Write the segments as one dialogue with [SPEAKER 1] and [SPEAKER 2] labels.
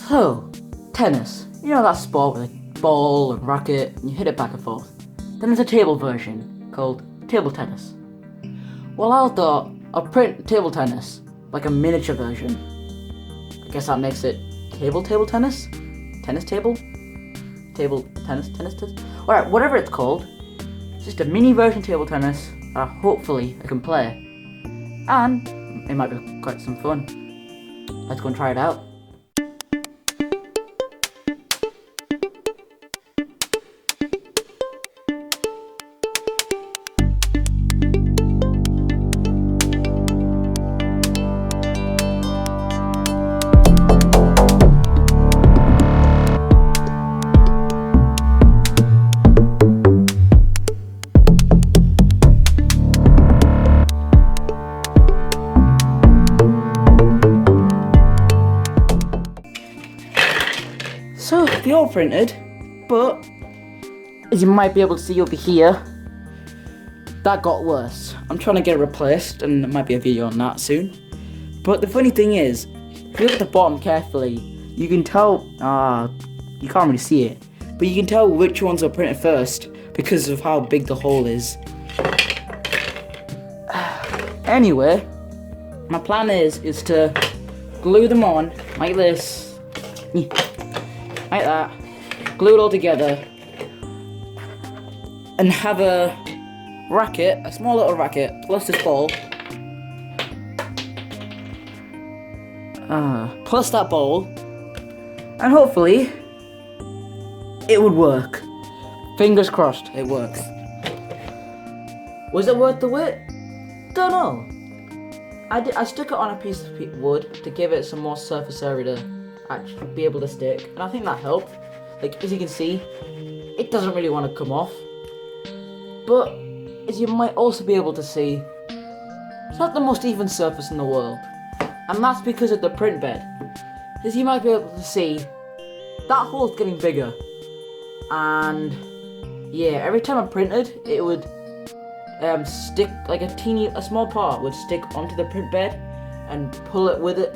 [SPEAKER 1] So, tennis. You know that sport with a ball and racket and you hit it back and forth. Then there's a table version called table tennis. Well, I thought I'll print table tennis, like a miniature version. I guess that makes it table tennis? Tennis table? Table tennis? Alright, whatever it's called. It's just a mini version table tennis that hopefully I can play. And it might be quite some fun. Let's go and try it out. So, they all printed, but as you might be able to see over here, that got worse. I'm trying to get it replaced, and there might be a video on that soon. But the funny thing is, if you look at the bottom carefully, you can tell, you can't really see it, but you can tell which ones are printed first because of how big the hole is. Anyway, my plan is to glue them on like this. Like that, glue it all together, and have a racket, a small little racket, plus this ball, plus that ball, and hopefully it would work. Fingers crossed, it works. Was it worth the wait? Don't know. I stuck it on a piece of wood to give it some more surface area to actually be able to stick, and I think that helped. Like, as you can see, it doesn't really want to come off, but as you might also be able to see, it's not the most even surface in the world, and that's because of the print bed. As you might be able to see, that hole's getting bigger, and yeah, every time I printed, it would stick, like a small part would stick onto the print bed and pull it with it,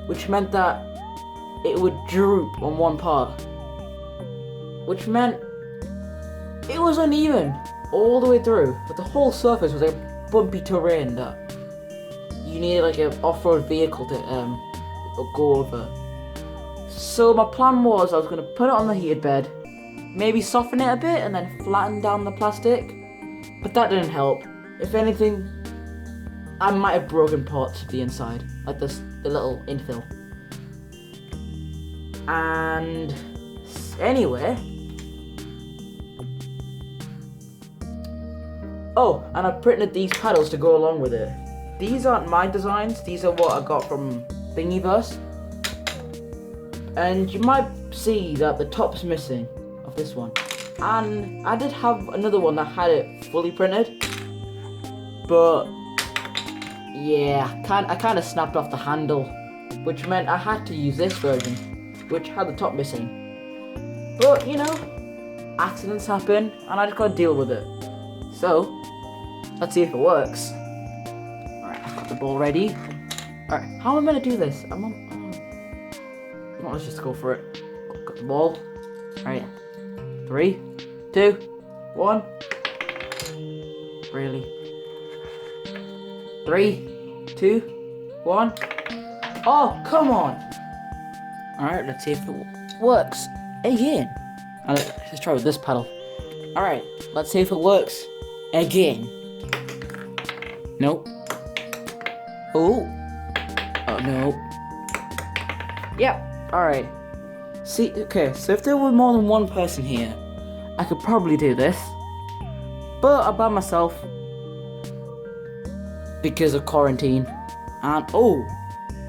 [SPEAKER 1] which meant that it would droop on one part, which meant it was uneven all the way through, but the whole surface was like bumpy terrain that you needed like an off-road vehicle to go over. So my plan was I was going to put it on the heated bed, maybe soften it a bit and then flatten down the plastic, but that didn't help. If anything, I might have broken parts of the inside, like the little infill. And anyway, oh, and I printed these paddles to go along with it. These aren't my designs, these are what I got from Thingiverse. And you might see that the top's missing of this one. And I did have another one that had it fully printed, but yeah, I kind of snapped off the handle, which meant I had to use this version, which had the top missing. But, you know, accidents happen, and I just gotta deal with it. So, let's see if it works. Alright, I've got the ball ready. Alright, how am I gonna do this? Let's just go for it. Got the ball. Alright, 3, 2, 1. Really? 3, 2, 1. Oh, come on! Alright, let's see if it works again. Let's try with this paddle. Alright, let's see if it works again. Nope. Oh. Oh, no. Yep, alright. See, okay, so if there were more than one person here, I could probably do this. But I'm by myself because of quarantine. And oh,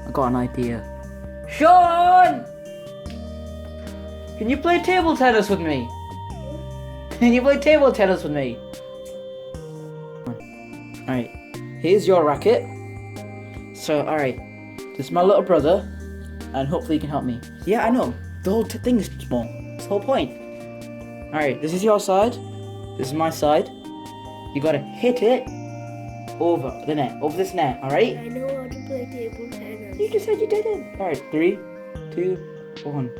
[SPEAKER 1] I got an idea. Sean! Can you play table tennis with me? Can you play table tennis with me? Alright, here's your racket. So, alright, this is my little brother, and hopefully you can help me. Yeah, I know, the whole thing is small. That's the whole point. Alright, this is your side. This is my side. You gotta hit it over the net, over this net, alright?
[SPEAKER 2] I know how to play table tennis.
[SPEAKER 1] You just said you didn't. Alright, 3, 2, 1.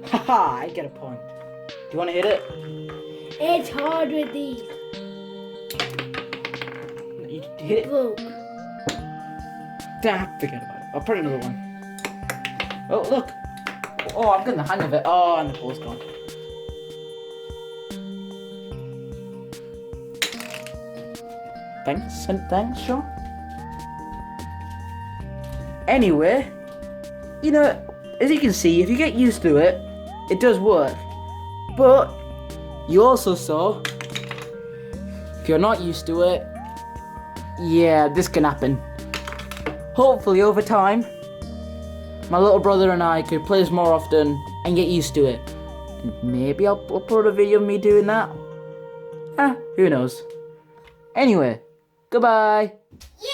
[SPEAKER 1] Haha, I get a point. Do you want to hit it?
[SPEAKER 2] It's hard with these.
[SPEAKER 1] You hit it?
[SPEAKER 2] Look.
[SPEAKER 1] Damn, forget about it. I'll put another one. Oh, look. Oh, I'm getting the hang of it. Oh, and the ball's gone. Thanks, and thanks, Sean. Anyway, you know, as you can see, if you get used to it, it does work. But you also saw, if you're not used to it, yeah, this can happen. Hopefully, over time, my little brother and I could play this more often and get used to it. And maybe I'll upload a video of me doing that. Who knows? Anyway, goodbye.
[SPEAKER 2] Yeah.